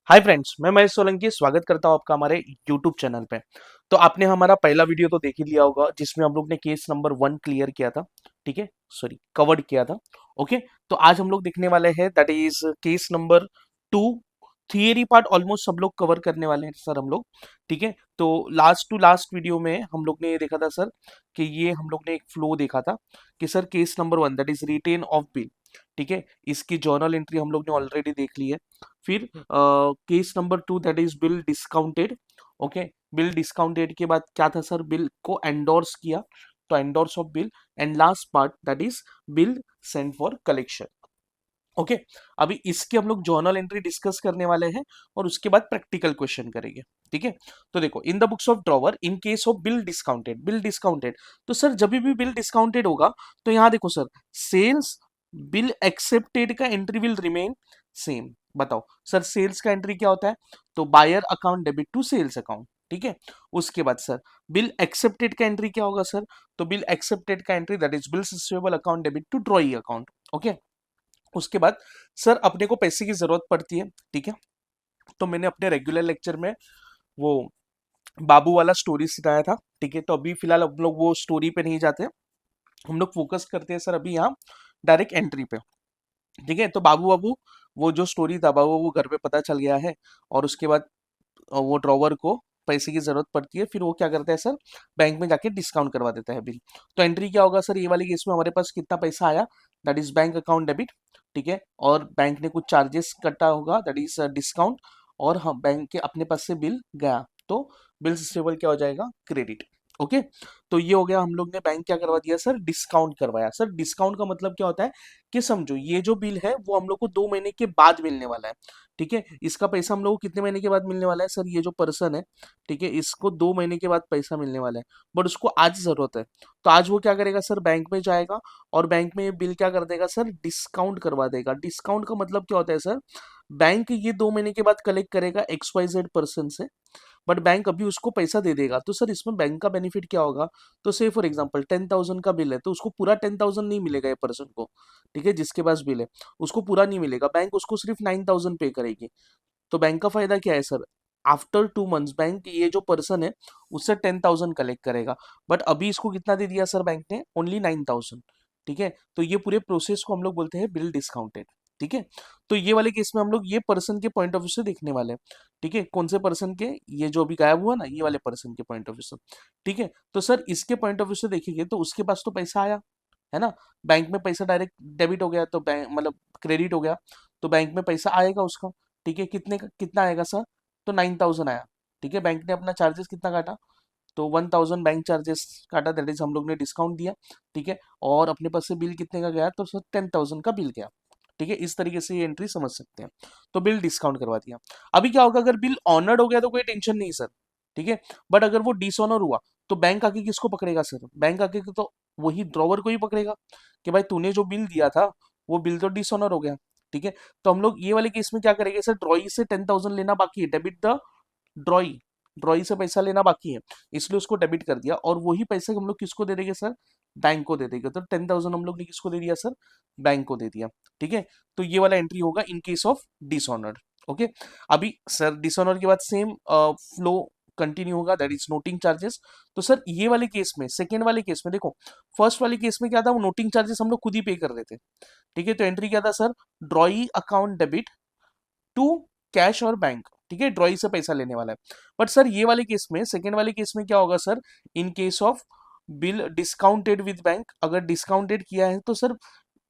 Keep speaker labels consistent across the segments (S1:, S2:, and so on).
S1: Hi friends, मैं महेश सोलंकी स्वागत करता हूं आपका हमारे यूट्यूब चैनल पे। तो आपने हमारा पहला वीडियो तो देख ही लिया होगा जिसमें हम लोग ने केस नंबर 1 क्लियर किया था। ठीक है, सॉरी कवर्ड किया था। ओके, तो आज हम लोग देखने वाले हैं that is case number 2। Theory part almost सब लोग कवर करने वाले हैं सर हम लोग। ठीक है, तो लास्ट टू लास्ट वीडियो में हम लोग ने ये देखा था सर कि ये हम लोग ने एक फ्लो देखा था कि sir case number 1 that is retain of bill. ठीक है, इसकी जर्नल एंट्री हम लोग ने ऑलरेडी देख ली है। फिर case number 2 that is bill discounted. Okay, bill discounted के बाद क्या था सर, बिल को एंडोर्स किया, तो endorse of bill. And last part that is bill send for collection. Okay, अभी इसके हम लोग जर्नल एंट्री डिस्कस करने वाले हैं और उसके बाद प्रैक्टिकल क्वेश्चन करेंगे। ठीक है, तो देखो in the books of drawer in case of bill discounted, bill discounted, तो सर जब भी बिल डिस्काउंटेड होगा तो यहाँ देखो सर, सेल्स बिल एक्सेप्टेड का एंट्री विल रिमेन सेम। बताओ सर, सेल्स का एंट्री क्या होता है, तो buyer account debit to sales account. ठीक है, उसके बाद सर बिल एक्सेप्टेड का एंट्री क्या होगा सर, तो बिल एक्सेप्टेड का entry that is bill receivable account debit to drawee account. Okay, उसके बाद सर अपने को पैसे की जरूरत पड़ती है। ठीक है, तो मैंने अपने रेगुलर लेक्चर में वो बाबू वाला स्टोरी सिखाया था। ठीक है, तो अभी फिलहाल हम लोग वो स्टोरी पे नहीं जाते, हम लोग फोकस करते हैं सर अभी यहाँ डायरेक्ट एंट्री पे। ठीक है, तो बाबू बाबू वो जो स्टोरी था, बाबू बाबू घर पे पता चल गया है और उसके बाद वो ड्रॉवर को पैसे की जरूरत पड़ती है, फिर वो क्या करता है सर, बैंक में जाके डिस्काउंट करवा देता है बिल। तो एंट्री क्या होगा सर, ये वाली केस में हमारे पास कितना पैसा आया, that is bank account debit. ठीक है, और बैंक ने कुछ चार्जेस कटा होगा दैट इज डिस्काउंट, और हम बैंक के अपने पास से बिल गया, तो बिल रिसीवेबल क्या हो जाएगा, क्रेडिट। ओके, तो ये हो गया, हम लोग ने बैंक क्या करवा दिया सर, डिस्काउंट करवाया। सर डिस्काउंट का मतलब क्या होता है कि समझो ये जो बिल है वो हम लोग को 2 महीने के बाद मिलने वाला है। ठीक है, इसका पैसा हम लोग को कितने महीने के बाद मिलने वाला है सर, ये जो पर्सन है, ठीक है, इसको 2 महीने के बाद पैसा मिलने वाला है, बट उसको आज जरूरत है। तो आज वो क्या करेगा सर, बैंक में जाएगा और बैंक में ये बिल क्या कर देगा सर, डिस्काउंट करवा देगा। डिस्काउंट का मतलब क्या होता है सर, बैंक ये 2 महीने के बाद कलेक्ट करेगा XYZ पर्सन से, बट बैंक अभी उसको पैसा दे देगा। तो सर इसमें बैंक का बेनिफिट क्या होगा, तो से फॉर एग्जांपल 10,000 का बिल है तो उसको पूरा 10,000 नहीं मिलेगा ये पर्सन को। ठीक है, जिसके पास बिल है उसको पूरा नहीं मिलेगा, बैंक उसको सिर्फ 9,000 पे करेगी। तो बैंक का फायदा क्या है सर, आफ्टर 2 मंथ्स बैंक ये जो पर्सन है उससे 10,000 कलेक्ट करेगा, बट अभी इसको कितना दे दिया सर बैंक ने, ओनली 9,000। ठीक है, तो ये पूरे प्रोसेस को हम लोग बोलते हैं बिल डिस्काउंटेड। ठीक है, तो ये वाले केस में हम लोग ये पर्सन के पॉइंट ऑफ व्यू से देखने वाले हैं। ठीक है, कौन से पर्सन के, ये जो अभी गायब हुआ ना, ये वाले पर्सन के पॉइंट ऑफ व्यू से। ठीक है, तो सर इसके पॉइंट ऑफ व्यू से देखेंगे तो उसके पास तो पैसा आया है ना, बैंक में पैसा डायरेक्ट डेबिट हो गया, तो बैंक मतलब क्रेडिट हो गया, तो बैंक में पैसा आएगा उसका। ठीक है, कितने का कितना आएगा सर, तो 9,000 आया। ठीक है, बैंक ने अपना चार्जेस कितना काटा, तो 1,000 बैंक चार्जेस काटा, दैट इज हम लोग ने डिस्काउंट दिया। ठीक है, और अपने पास से बिल कितने का गया, तो सर 10,000 का बिल गया। ठीक है, इस तरीके से ये एंट्री समझ सकते हैं। तो बिल डिस्काउंट करवा दिया। अभी क्या होगा, अगर बिल ऑनर्ड हो गया तो कोई टेंशन नहीं सर। ठीक है, बट अगर वो डिसऑनर हुआ तो बैंक आके किसको पकड़ेगा सर, बैंक आके तो वही ड्रॉवर को ही पकड़ेगा कि भाई तूने जो बिल दिया था वो बिल तो डिसऑनर हो गया। ठीक है, तो हम लोग ये वाले केस में क्या करेंगे सर, ड्रॉई से 10,000 लेना बाकी है, डेबिट द ड्रॉई, ड्रॉई से पैसा लेना बाकी है, इसलिए उसको डेबिट कर दिया, और वही पैसे हम लोग किसको दे देंगे सर, बैंक को दे देंगे। तो 10,000 हम लोग ने किसको दे दिया सर, बैंक को दे दिया। ठीक है, तो ये वाला एंट्री होगा इन केस ऑफ डिसऑनर्ड। ओके, अभी सर डिसऑनर के बाद सेम फ्लो कंटिन्यू होगा, दैट इज नोटिंग चार्जेस। तो सर ये वाले केस में, सेकेंड वाले केस में देखो, फर्स्ट वाले केस में क्या था, वो नोटिंग चार्जेस हम लोग खुद ही पे कर रहे थे। ठीक है, तो एंट्री क्या था sir, drawee account debit to cash और बैंक। ठीक है, ड्रॉई से पैसा लेने वाला है। बट सर ये वाले केस में, सेकेंड वाले केस में क्या होगा sir, in case of bill discounted with bank, अगर डिस्काउंटेड किया है तो सर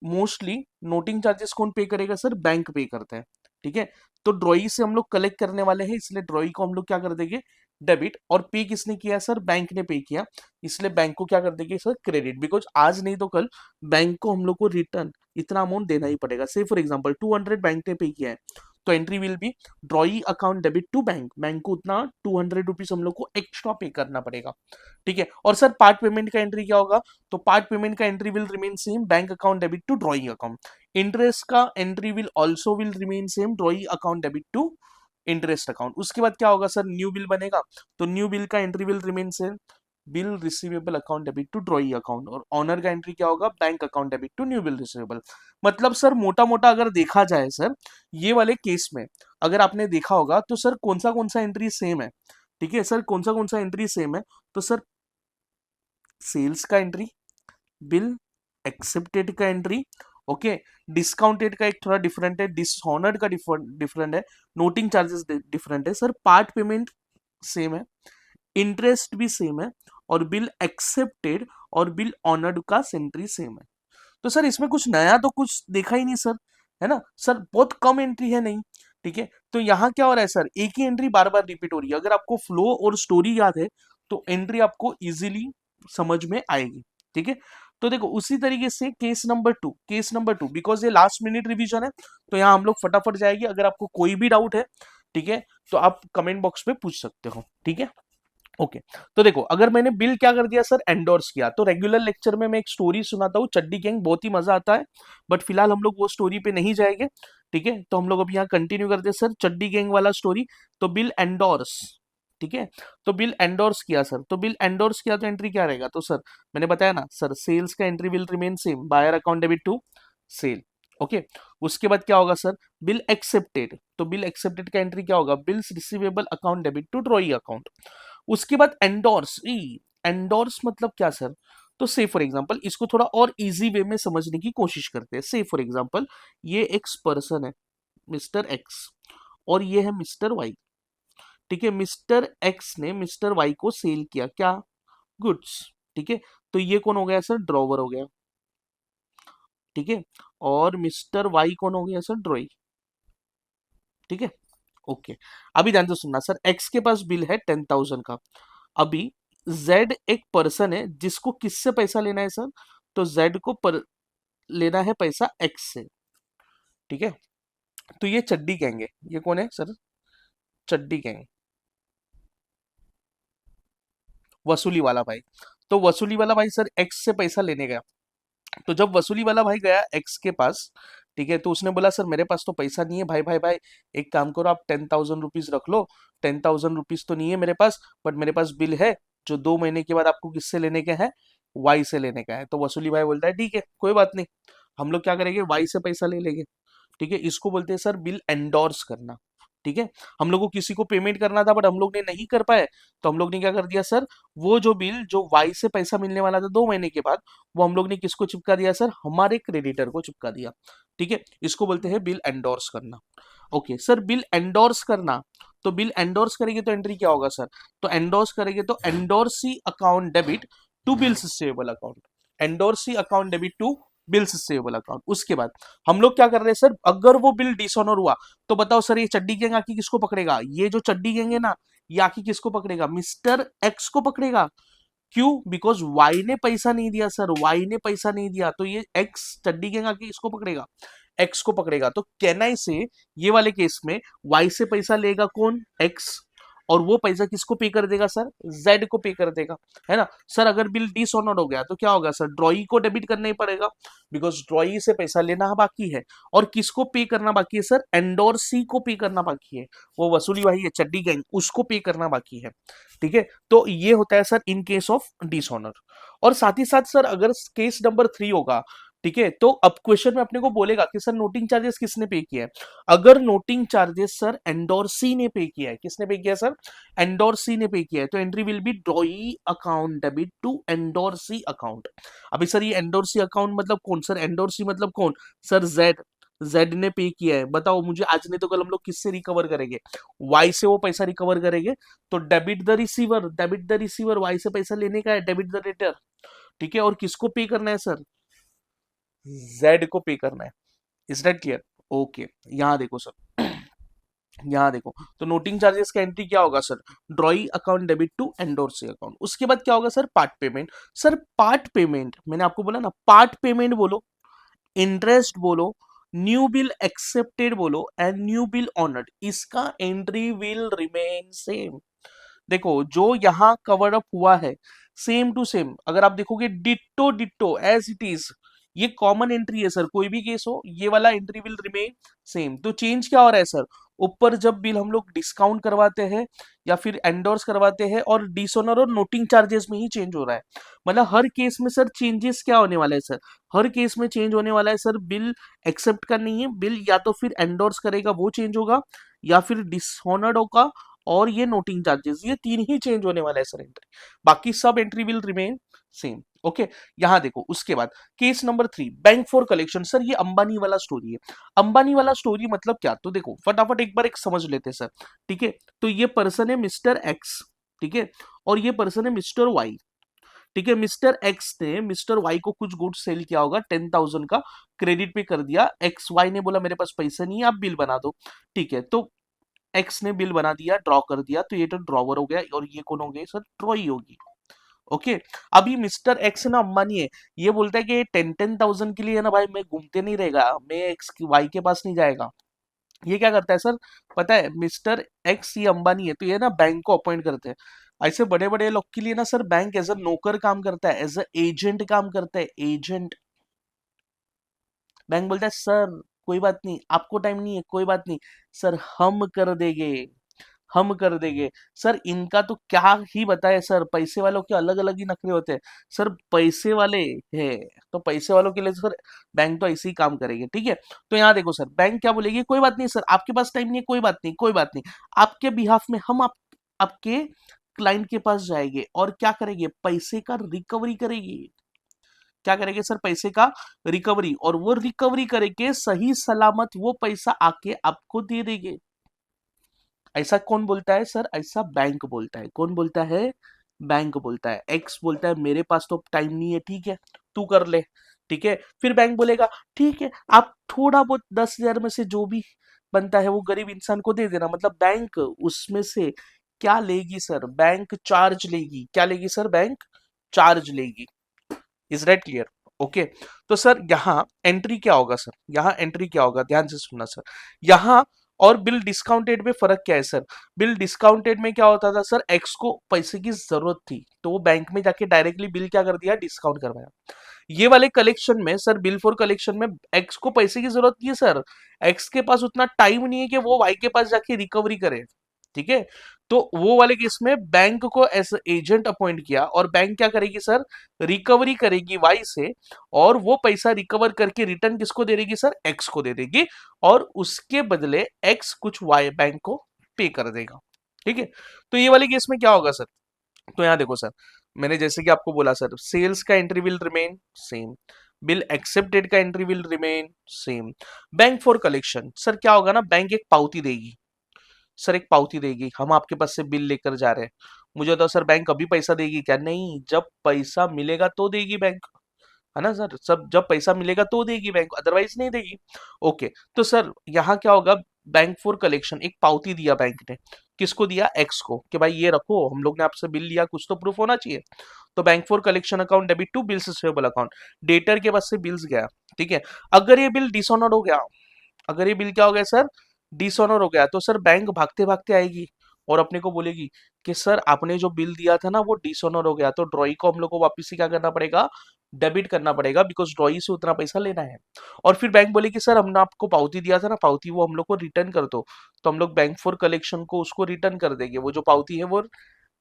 S1: मोस्टली नोटिंग चार्जेस कौन पे करेगा सर, बैंक पे करता है। ठीक है, तो ड्रॉई से हम लोग कलेक्ट करने वाले हैं, इसलिए ड्रॉई को हम लोग क्या कर देंगे, डेबिट, और पे किसने किया सर, बैंक ने पे किया, इसलिए बैंक को क्या कर देंगे सर, क्रेडिट, बिकॉज आज नहीं तो कल बैंक को हम लोग को रिटर्न इतना अमाउंट देना ही पड़ेगा। से फॉर एग्जांपल 200 बैंक ने पे किया है, तो entry will be drawee account debit to bank, bank को उतना 200 रुपीज हम लोग को एक्स्ट्रा पे करना पड़ेगा। ठीक है, और सर पार्ट पेमेंट का एंट्री क्या होगा, तो पार्ट पेमेंट का entry will remain same, bank account debit to drawing account. Interest का entry will also will remain same, drawing account debit to interest account. उसके बाद क्या होगा सर, न्यू बिल बनेगा, तो न्यू बिल का entry will remain same, bill receivable account debit to drawee account, और honour का एंट्री क्या होगा, bank account debit to new bill receivable. मतलब सर मोटा मोटा अगर देखा जाए सर, ये वाले केस में अगर आपने देखा होगा तो सर कौन सा एंट्री सेम है, ठीक है सर, कौन सा एंट्री सेम है, तो सर सेल्स का एंट्री, बिल एक्सेप्टेड का एंट्री, ओके, डिस्काउंटेड का एक थोड़ा डिफरेंट है, डिसऑनर्ड का डिफरेंट है, नोटिंग चार्जेस डिफरेंट है सर, पार्ट पेमेंट सेम है, इंटरेस्ट भी सेम है, और बिल एक्सेप्टेड और बिल ऑनर्ड का एंट्री सेम है। तो सर इसमें कुछ नया तो कुछ देखा ही नहीं सर, है ना सर, बहुत कम एंट्री है नहीं, ठीक है। तो यहाँ क्या हो रहा है सर, एक ही एंट्री बार बार रिपीट हो रही है। अगर आपको फ्लो और स्टोरी याद है तो एंट्री आपको इजीली समझ में आएगी, ठीक है। तो देखो उसी तरीके से केस नंबर टू बिकॉज ये लास्ट मिनट रिवीजन है, तो यहाँ हम लोग फटाफट जाएंगे। अगर आपको कोई भी डाउट है, ठीक है, तो आप कमेंट बॉक्स में पूछ सकते हो, ठीक है। ओके तो देखो अगर मैंने बिल क्या कर दिया सर, एंडोर्स किया, तो रेगुलर लेक्चर में मैं एक स्टोरी सुनाता हूँ चड्डी गैंग, बहुत ही मजा आता है, बट फिलहाल हम लोग वो स्टोरी पे नहीं जाएंगे, ठीक है। तो हम लोग अभी यहाँ कंटिन्यू करते हैं सर चड्डी गैंग वाला स्टोरी। तो बिल एंडोर्स, ठीक है, तो बिल एंडोर्स किया सर, तो बिल एंडोर्स किया तो एंट्री क्या रहेगा, तो सर मैंने बताया ना सर, सेल्स का entry will remain same, buyer account debit to sale, okay. उसके बाद क्या होगा सर, बिल एक्सेप्टेड, तो बिल एक्सेप्टेड का एंट्री क्या होगा, bills receivable account debit to drawee account. उसके बाद एंडोर्स, एंडोर्स मतलब क्या सर, तो से फॉर एग्जांपल इसको थोड़ा और इजी वे में समझने की कोशिश करते हैं। से फॉर एग्जांपल ये एक्स पर्सन है, मिस्टर एक्स, और ये है मिस्टर वाई, ठीक है। मिस्टर एक्स ने मिस्टर वाई को सेल किया क्या, गुड्स, ठीक है। तो ये कौन हो गया सर, ड्रॉवर हो गया, ठीक है, और मिस्टर वाई कौन हो गया सर, ड्रॉई, ठीक है, ओके। अभी ध्यान से सुनना सर, एक्स के पास बिल है 10,000 का, अभी जेड एक पर्सन है जिसको किससे पैसा लेना है सर, तो जेड को लेना है पैसा एक्स से, ठीक है। तो ये चड्डी गैंग है, ये कौन है सर, चड्डी गैंग, वसूली वाला भाई। तो वसूली वाला भाई सर एक्स से पैसा लेने गया, तो जब वसूली वाला भाई गया एक्स के पास, ठीक है, तो उसने बोला सर मेरे पास तो पैसा नहीं है भाई भाई भाई, एक काम करो आप 10,000 रुपीज रख लो, 10,000 रुपीज तो नहीं है मेरे पास, बट मेरे पास बिल है जो 2 महीने के बाद आपको किससे लेने का है, वाई से लेने का है। तो वसूली भाई बोलता है ठीक है कोई बात नहीं, हम लोग क्या करेंगे, वाई से पैसा ले लेंगे, ठीक है। इसको बोलते हैं सर बिल एंडोर्स करना, ठीक है। हम लोग को किसी को पेमेंट करना था बट हम लोग ने नहीं कर पाए, तो हम लोग ने क्या कर दिया सर, वो जो बिल जो वाई से पैसा मिलने वाला था 2 महीने के बाद, वो हम लोग ने किसको चिपका दिया सर, हमारे क्रेडिटर को चिपका दिया, ठीक है। इसको बोलते हैं बिल एंडोर्स करना, ओके सर। बिल एंडोर्स करना, तो बिल एंडोर्स करेंगे तो एंट्री क्या होगा सर, तो एंडोर्स करेंगे तो endorsee account debit to bills receivable account, endorsee account debit to bills receivable account. उसके बाद हम लोग क्या कर रहे हैं सर, अगर वो बिल डिसऑनर हुआ तो बताओ सर ये चड्डी गैंग आके किसको पकड़ेगा, ये जो चड्डी गैंग है ना, ये आके किसको पकड़ेगा, मिस्टर एक्स को पकड़ेगा, क्यों, बिकॉज वाई ने पैसा नहीं दिया सर, वाई ने पैसा नहीं दिया, तो ये एक्स चड्डी गैंग आके इसको पकड़ेगा, एक्स को पकड़ेगा। तो कहना से ये वाले केस में वाई से पैसा लेगा कौन, एक्स, और वो पैसा किसको पे कर देगा सर, जेड को पे कर देगा, है ना सर। अगर बिल डिसऑनर्ड हो गया तो क्या होगा सर, ड्रॉई को डेबिट करना ही पड़ेगा, बिकॉज ड्रॉई से पैसा लेना बाकी है, और किसको पे करना बाकी है सर, एंडोर्सी को पे करना बाकी है, वो वसूली वही है चड्डी गैंग, उसको पे करना बाकी है, ठीक है। तो ये होता है sir in case of dishonour. और साथ ही साथ सर अगर केस नंबर 3 होगा, ठीक है, तो अब क्वेश्चन में अपने को बोलेगा कि सर नोटिंग चार्जेस किसने पे किया है। अगर नोटिंग चार्जेस सर एंडोर्सी ने पे किया है, किसने पे किया सर, एंडोर्सी ने पे किया है, तो entry will be drawee account debit to endorsee account. अभी सर ये एंडोर्सी अकाउंट मतलब कौन सर, एंडोर्सी मतलब कौन सर, जेड, जेड ने पे किया है। बताओ मुझे, आज नहीं तो कल हम लोग किससे रिकवर करेंगे, वाई से वो पैसा रिकवर करेंगे। तो debit the receiver, debit the receiver, Y से पैसा लेने का है, डेबिट द रेटर, ठीक है। और किसको पे करना है सर, जेड को पे करना है, इज दैट क्लियर, ओके। यहाँ देखो सर, यहाँ देखो, तो नोटिंग चार्जेस का एंट्री क्या होगा sir, drawee account debit to endorsee account. उसके बाद क्या होगा sir, part payment. Sir part payment मैंने आपको बोला ना, पार्ट पेमेंट बोलो, इंटरेस्ट बोलो, न्यू बिल एक्सेप्टेड बोलो, एंड न्यू बिल ऑनर्ड, इसका एंट्री विल रिमेन सेम। देखो जो यहाँ कवर अप हुआ है सेम टू सेम, अगर आप देखोगे ditto ditto as it is, ये कॉमन एंट्री है सर, कोई भी केस हो ये वाला एंट्री विल रिमेन सेम। तो चेंज क्या हो रहा है सर, ऊपर जब बिल हम लोग डिस्काउंट करवाते हैं या फिर एंडोर्स करवाते हैं और डिसऑनर और नोटिंग चार्जेस में ही चेंज हो रहा है। मतलब हर केस में सर चेंजेस क्या होने वाला है सर, हर केस में चेंज होने वाला है सर, बिल एक्सेप्ट का नहीं है, बिल या तो फिर एंडोर्स करेगा वो चेंज होगा, या फिर डिसऑनर्ड होगा, और ये नोटिंग चार्जेस, ये तीन ही चेंज होने वाला है सर एंट्री, बाकी सब entry will remain same. Okay, यहाँ देखो उसके बाद case number 3, bank for collection. Sir ये अंबानी वाला स्टोरी है। अंबानी वाला स्टोरी मतलब क्या, तो देखो फटाफट एक बार एक समझ लेते हैं सर। ठीक है, तो ये पर्सन है मिस्टर एक्स, ठीक है, और ये पर्सन है मिस्टर वाई। ठीक है, मिस्टर एक्स ने मिस्टर वाई को कुछ गुड्स सेल किया होगा 10,000 का, क्रेडिट पे कर दिया। एक्स वाई ने बोला मेरे पास पैसा नहीं है, आप बिल बना दो। ठीक है, तो एक्स ने बिल बना दिया, ड्रॉ कर दिया, तो ये तो ड्रॉवर हो गया, और ये कौन हो गई सर, ट्रॉई होगी। ओके, अभी मिस्टर एक्स ना अंबानी है, ये बोलता है कि 10,000 के लिए है ना भाई, मैं घूमते नहीं रहेगा, मैं एक्स की वाई के पास नहीं जाएगा। ये क्या करता है सर, पता है, मिस्टर एक्स ये अंबानी है, तो ये ना बैंक को अपॉइंट करते हैं। ऐसे बड़े बड़े लोग के लिए ना सर बैंक एज अ नौकर काम करता है, एज अ एजेंट काम करता है, एजेंट। बैंक बोलता है सर कोई बात नहीं, आपको टाइम नहीं है, कोई बात नहीं सर, हम कर देंगे, हम कर देंगे। सर इनका तो क्या ही बताए सर, पैसे वालों के अलग अलग ही नखरे होते हैं सर, पैसे वाले हैं तो पैसे वालों के लिए सर बैंक तो ऐसे ही काम करेगी। ठीक है, तो यहाँ देखो सर, बैंक क्या बोलेगी, कोई बात नहीं सर, आपके पास टाइम नहीं है, कोई बात नहीं, कोई बात नहीं, आपके बिहाफ में हम आपके क्लाइंट के पास जाएंगे और क्या करेंगे, पैसे का रिकवरी करेगी। क्या करेंगे सर, पैसे का रिकवरी, और वो रिकवरी करके सही सलामत वो पैसा आके आपको दे देंगे। ऐसा कौन बोलता है सर, ऐसा बैंक बोलता है। कौन बोलता है, बैंक बोलता है। एक्स बोलता है मेरे पास तो टाइम नहीं है, ठीक है तू कर ले। ठीक है, फिर बैंक बोलेगा ठीक है, आप थोड़ा बहुत 10,000 में से जो भी बनता है वो गरीब इंसान को दे देना। मतलब बैंक उसमें से क्या लेगी सर, बैंक चार्ज लेगी। क्या लेगी सर, बैंक चार्ज लेगी। Is that clear. ओके, तो सर यहाँ एंट्री क्या होगा सर, यहाँ एंट्री क्या होगा, ध्यान से सुनना सर। यहाँ और बिल डिस्काउंटेड में फर्क क्या है सर, बिल डिस्काउंटेड में क्या होता था सर, एक्स को पैसे की जरूरत थी तो वो बैंक में जाके डायरेक्टली बिल क्या कर दिया, डिस्काउंट करवाया। ये वाले कलेक्शन में सर, बिल फॉर कलेक्शन में एक्स को पैसे की जरूरत नहीं है सर, एक्स के पास उतना टाइम नहीं है कि वो वाई के पास जाके रिकवरी करे। ठीक है, तो वो वाले केस में बैंक को एज एजेंट अपॉइंट किया, और बैंक क्या करेगी सर, रिकवरी करेगी वाई से, और वो पैसा रिकवर करके रिटर्न किसको दे देगी सर, एक्स को दे देगी, और उसके बदले एक्स कुछ वाई बैंक को पे कर देगा। ठीक है, तो ये वाले केस में क्या होगा सर, तो यहाँ देखो सर, मैंने जैसे कि आपको बोला सर, सेल्स का entry will remain same, bill accepted का entry will remain same. Bank for collection sir क्या होगा ना, बैंक एक पावती देगी सर, एक पावती देगी, हम आपके पास से बिल लेकर जा रहे हैं। मुझे तो सर बैंक अभी पैसा देगी क्या, नहीं, जब पैसा मिलेगा तो देगी बैंक, है ना सर, सब जब पैसा मिलेगा तो देगी बैंक, अदरवाइज नहीं देगी। ओके, तो सर यहाँ क्या होगा, बैंक फॉर कलेक्शन एक पावती दिया बैंक ने, किसको दिया, एक्स को, कि भाई ये रखो, हम लोग ने आपसे बिल लिया, कुछ तो प्रूफ होना चाहिए। तो bank for collection account debit to bills receivable account, debtor के पास से बिल्स गया। ठीक है, अगर ये बिल डिसऑनर्ड हो गया, अगर ये बिल क्या हो गया सर, डिसऑनर हो गया, तो सर बैंक भागते भागते आएगी और अपने को बोलेगी कि सर आपने जो बिल दिया था ना वो डिसऑनर हो गया, तो ड्रॉई को हम लोग को वापस से क्या करना पड़ेगा, डेबिट करना पड़ेगा, बिकॉज ड्रॉई से उतना पैसा लेना है। और फिर बैंक बोलेगी सर हमने आपको पावती दिया था ना, पावती वो हम लोग को रिटर्न कर दो, तो हम लोग बैंक फॉर कलेक्शन को उसको रिटर्न कर देंगे, वो जो पावती है वो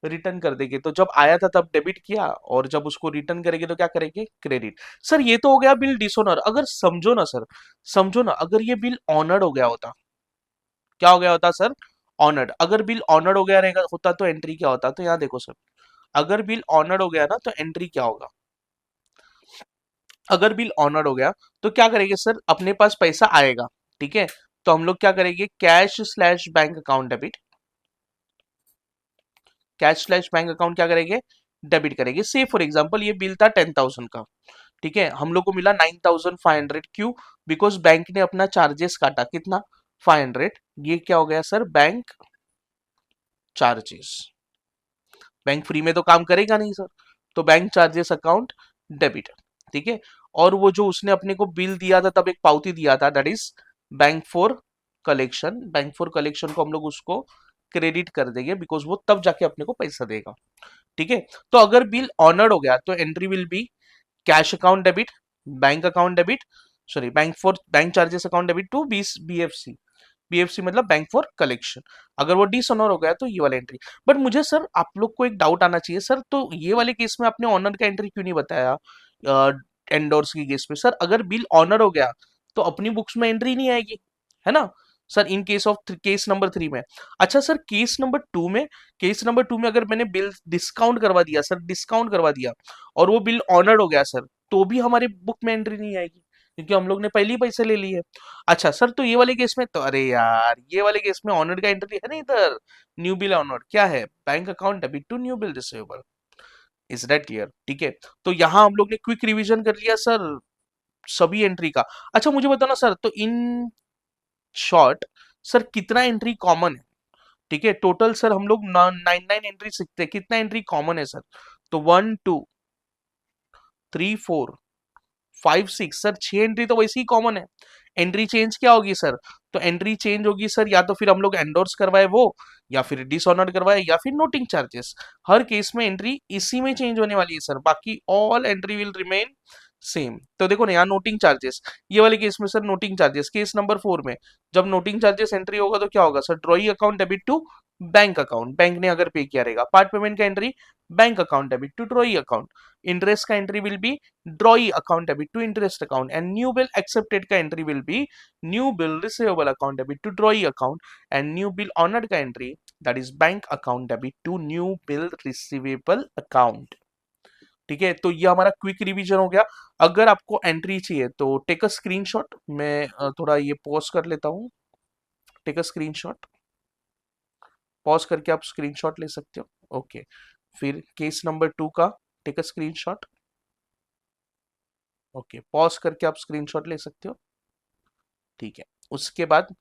S1: रिटर्न कर देंगे। तो जब आया था तब डेबिट किया, और जब उसको रिटर्न करेंगे तो क्या करेंगे, क्रेडिट। सर ये तो हो गया बिल डिसऑनर। अगर समझो ना सर, समझो ना, अगर ये बिल ऑनर्ड हो गया होता, क्या हो गया होता सर, ऑनर्ड। अगर बिल ऑनर्ड हो गया रहेगा होता तो एंट्री क्या होता, तो यहाँ देखो सर, अगर बिल ऑनर्ड हो गया ना तो एंट्री क्या होगा, अगर बिल ऑनर्ड हो गया तो क्या करेंगे सर, अपने पास पैसा आएगा। ठीक है, तो हम लोग क्या करेंगे, cash slash bank account debit, cash slash bank account क्या करेंगे, डेबिट करेंगे। से फॉर एग्जांपल ये बिल था 10,000 का, ठीक है, हम लोग को मिला 9,500, क्यों, बिकॉज बैंक ने अपना चार्जेस काटा, कितना, 500। ये क्या हो गया sir, bank charges, bank free में तो काम करेगा नहीं सर, तो बैंक चार्जेस अकाउंट डेबिट। ठीक है, और वो जो उसने अपने को बिल दिया था तब एक पावती दिया था, that is bank for collection, bank for collection को हम लोग उसको क्रेडिट कर देंगे, बिकॉज वो तब जाके अपने को पैसा देगा। ठीक है, तो अगर बिल ऑनर्ड हो गया तो entry will be cash account debit, bank account debit, sorry bank for bank charges account debit to BFC, BFC मतलब बैंक फॉर कलेक्शन। अगर वो डिसऑनर हो गया तो ये वाला एंट्री। बट मुझे सर आप लोग को एक डाउट आना चाहिए सर, तो ये वाले केस में आपने ऑनर का एंट्री क्यों नहीं बताया एंडोर्स की केस में? सर अगर बिल ऑनर हो गया तो अपनी बुक्स में एंट्री नहीं आएगी, है ना sir, in case of case number 3 में। अच्छा सर केस नंबर 2 में अगर मैंने बिल डिस्काउंट करवा दिया सर, डिस्काउंट करवा दिया और वो बिल ऑनर्ड हो गया सर, तो भी हमारे बुक में एंट्री नहीं आएगी क्योंकि हम लोग ने पहले ही पैसे ले लिए। अच्छा सर, तो ये वाले केस में तो अरे यार, ये वाले केस में ऑनर्ड का एंट्री है नहीं इधर। न्यू बिल ऑनर्ड क्या है? Bank account debit to new bill receivable. Is that clear? ठीक है, तो यहाँ हम लोग ने क्विक रिवीजन कर लिया सर सभी एंट्री का। अच्छा मुझे बताना सर, तो इन शॉर्ट सर कितना एंट्री कॉमन है? ठीक है, टोटल सर हम लोग 9 एंट्री सीखते हैं, कितना एंट्री कॉमन है सर? तो 1 2 3 4 5 6 सर 6 एंट्री तो वैसे ही कॉमन है। एंट्री चेंज क्या होगी सर? तो एंट्री चेंज होगी सर या तो फिर हम लोग एंडोर्स करवाए वो, या फिर डिसऑनर्ड करवाए, या फिर नोटिंग चार्जेस। हर केस में एंट्री इसी में चेंज होने वाली है सर, बाकी all entry will remain same. तो देखो ना यहाँ नोटिंग चार्जेस, ये वाले केस में sir noting charges case number 4 में जब नोटिंग चार्जेस एंट्री होगा तो क्या होगा sir? Drawee account debit to bank account, bank ने अगर पे किया रहेगा। पार्ट पेमेंट का entry bank account debit to drawee account. Interest का entry will be drawee account debit to interest account, and new bill accepted का entry will be new bill receivable account debit to drawee account, and new bill honoured का entry that is bank account debit to new bill receivable account. ठीक है, तो ये हमारा quick revision हो गया। अगर आपको एंट्री चाहिए तो टेक अ स्क्रीनशॉट, मैं थोड़ा ये पॉज कर लेता हूँ। टेक अ स्क्रीनशॉट, पॉज करके आप स्क्रीनशॉट ले सकते हो। ओके, फिर केस नंबर 2 का take a screenshot. Okay, pause करके आप स्क्रीनशॉट ले सकते हो। ठीक है, उसके बाद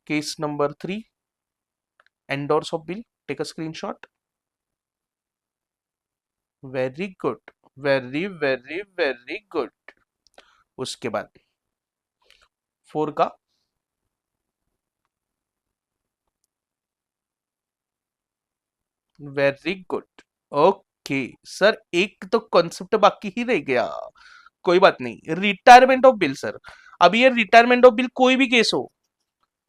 S1: case number 3 endorse of bill, take a screenshot. Very good, very very very good. उसके बाद 4 का वेरी गुड। ओके सर, एक तो कॉन्सेप्ट बाकी ही रह गया, कोई बात नहीं। रिटायरमेंट ऑफ बिल सर, अब ये रिटायरमेंट ऑफ बिल कोई भी केस हो,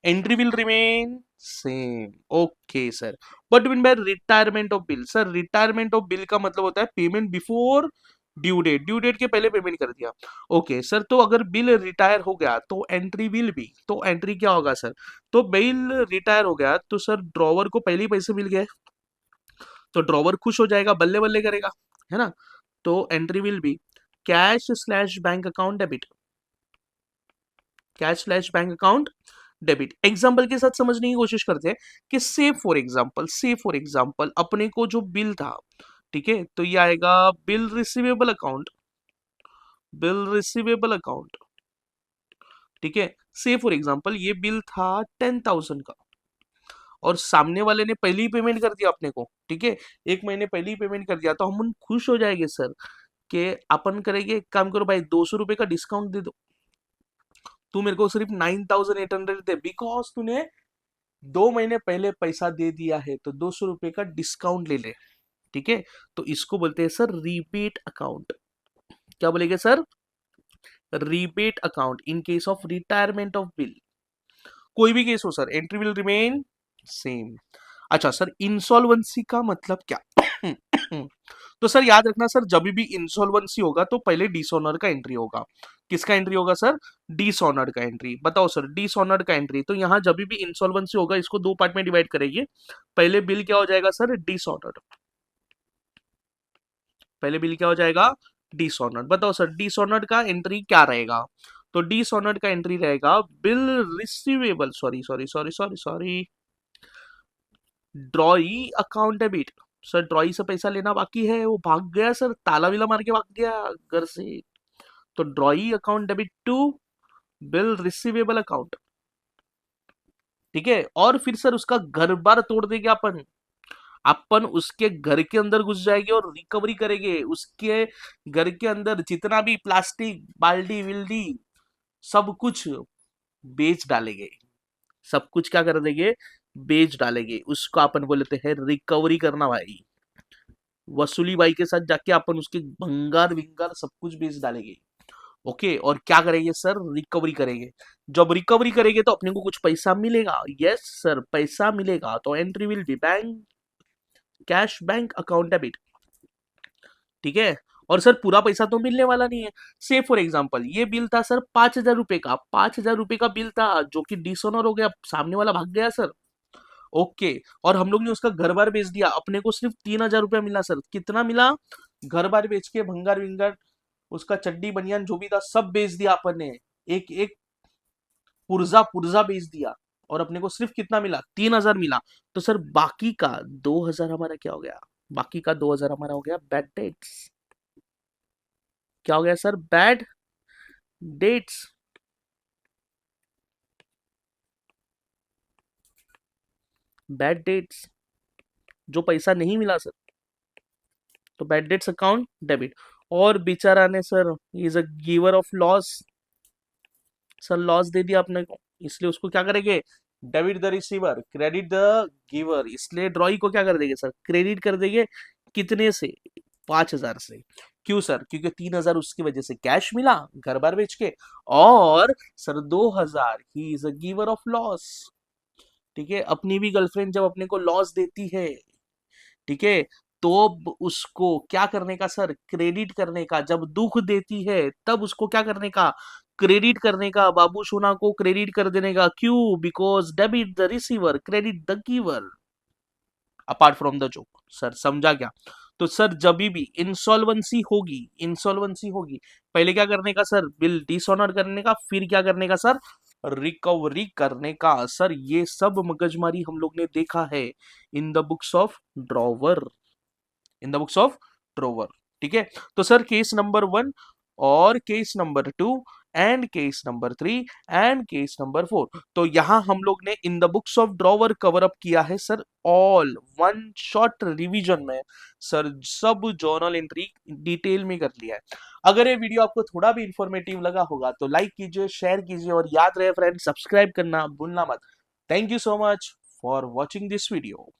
S1: entry will remain same. Okay sir, but mean by retirement of bill sir, retirement of bill का मतलब होता है payment before due date, due date के पहले पेमेंट कर दिया। ओके सर, तो अगर बिल रिटायर हो गया तो एंट्री विल भी, तो एंट्री क्या होगा सर? तो बिल रिटायर हो गया तो सर ड्रॉवर को पहले ही पैसे मिल गए, तो ड्रॉवर खुश हो जाएगा, बल्ले बल्ले करेगा, है ना। तो entry will be cash slash bank account debit, cash slash bank account debit. Example के साथ समझने की कोशिश करते हैं कि से फॉर एग्जाम्पल अपने को जो बिल था, ठीक है, तो ये आएगा bill receivable account, bill receivable account. ठीक है, से फॉर एग्जाम्पल ये बिल था 10,000 का और सामने वाले ने पहले ही पेमेंट कर दिया अपने को, ठीक है, 1 महीने पहले ही पेमेंट कर दिया, तो हम खुश हो जाएंगे सर कि अपन करेंगे, एक काम करो भाई 200 रुपए का डिस्काउंट दे दो, तू मेरे को सिर्फ 9,800 दे, बिकॉज तूने 2 महीने पहले पैसा दे दिया है, तो 200 रुपए का डिस्काउंट ले ले। ठीक है, तो इसको बोलते हैं सर रीबेट अकाउंट। क्या बोलेंगे sir? Rebate account in case of retirement of bill. कोई भी केस हो sir, entry will remain same. अच्छा सर, इंसॉल्वेंसी का मतलब क्या? तो सर याद रखना सर, जब भी इंसॉल्वेंसी होगा तो पहले डिसऑनर का एंट्री होगा। किसका एंट्री होगा सर? डिसऑनर्ड का एंट्री। बताओ सर, डिसऑनर्ड का एंट्री, तो यहाँ जब भी इंसॉल्वेंसी होगा इसको 2 पार्ट में डिवाइड करेंगे। पहले बिल क्या हो जाएगा सर? डिसऑनर्ड। पहले बिल क्या हो जाएगा? डिसऑनर्ड। बताओ सर डिसऑनर्ड का एंट्री क्या रहेगा? तो डिसऑनर्ड का एंट्री रहेगा bill receivable, sorry sorry sorry sorry sorry, ड्रॉई account debit. Sir ड्रॉई से पैसा लेना बाकी है, वो भाग गया सर, ताला विला मार के भाग गया घर से, तो drawee account debit to bill receivable account. ठीक है, और फिर सर उसका घर बार तोड़ देंगे अपन, अपन उसके घर के अंदर घुस जाएंगे और रिकवरी करेंगे, उसके घर के अंदर जितना भी प्लास्टिक बाल्टी विल्डी सब कुछ बेच डालेंगे, सब कुछ क्या कर देंगे? बेच डालेंगे। उसको अपन बोलते हैं रिकवरी करना भाई। वसूली बाई के साथ जाके अपन उसके भंगार विंगार सब कुछ बेच डालेंगे। ओके, और क्या करेंगे सर, रिकवरी करेंगे। जब रिकवरी करेंगे तो अपने को कुछ पैसा मिलेगा, यस सर पैसा मिलेगा, तो entry will B bank cash bank account debit, ठीक है। और सर पूरा पैसा तो मिलने वाला नहीं है। से फॉर एग्जांपल ये बिल था सर 5,000 रुपए का, 5,000 रुपए का बिल था जो कि डिसऑनर हो गया, सामने वाला भाग गया सर। ओके, और हम लोग ने उसका घर बार बेच दिया, अपने को सिर्फ 3,000 रुपया मिला सर। कितना मिला, घर बार बेच के भंगार विंगार उसका चड्डी बनियान जो भी था सब बेच दिया अपन ने, एक एक पुर्जा पुर्जा बेच दिया, और अपने को सिर्फ कितना मिला, 3,000 मिला। तो सर बाकी का 2,000 हमारा क्या हो गया, बाकी का 2,000 हमारा हो गया बैड डेट्स। क्या हो गया sir, bad debts. Bad debts, जो पैसा नहीं मिला सर, तो बैड डेट्स अकाउंट डेबिट। और बेचारा ने sir is a giver of loss, sir loss दे दिया अपने को, इसलिए उसको क्या करेंगे, debit the receiver credit the giver, इसलिए ड्रॉई को क्या कर देंगे सर, क्रेडिट कर देंगे। कितने से, 5,000 से। क्यों सर, क्योंकि 3,000 उसकी वजह से कैश मिला घर बार बेच के, और sir 2,000 he is a giver of loss, ठीक है। अपनी भी गर्लफ्रेंड जब अपने को लॉस देती है, ठीक है, तो अब उसको क्या करने का सर, क्रेडिट करने का। जब दुख देती है तब उसको क्या करने का, क्रेडिट करने का, बाबू सोना को क्रेडिट कर देने का। क्यों, because debit the receiver credit the giver, apart from the joke. Sir समझा क्या। तो सर जब भी इंसॉल्वेंसी होगी, इंसॉल्वेंसी होगी, पहले क्या करने का सर, बिल डिसऑनर करने का, फिर क्या करने का सर, रिकवरी करने का। सर ये सब मगजमारी हम लोग ने देखा है इन the books of drawer, in the books of drawer, ठीक है। तो सर केस नंबर 1 और case number 2 and case number 3 and case number 4, तो यहां हम लोग ने इन the books of drawer cover up किया है sir, all one short revision में। सर सब जर्नल एंट्री डिटेल में कर लिया है। अगर ये वीडियो आपको थोड़ा भी इंफॉर्मेटिव लगा होगा तो लाइक कीजिए, शेयर कीजिए, और याद रहे फ्रेंड सब्सक्राइब करना भूलना मत। Thank you so much for watching this video.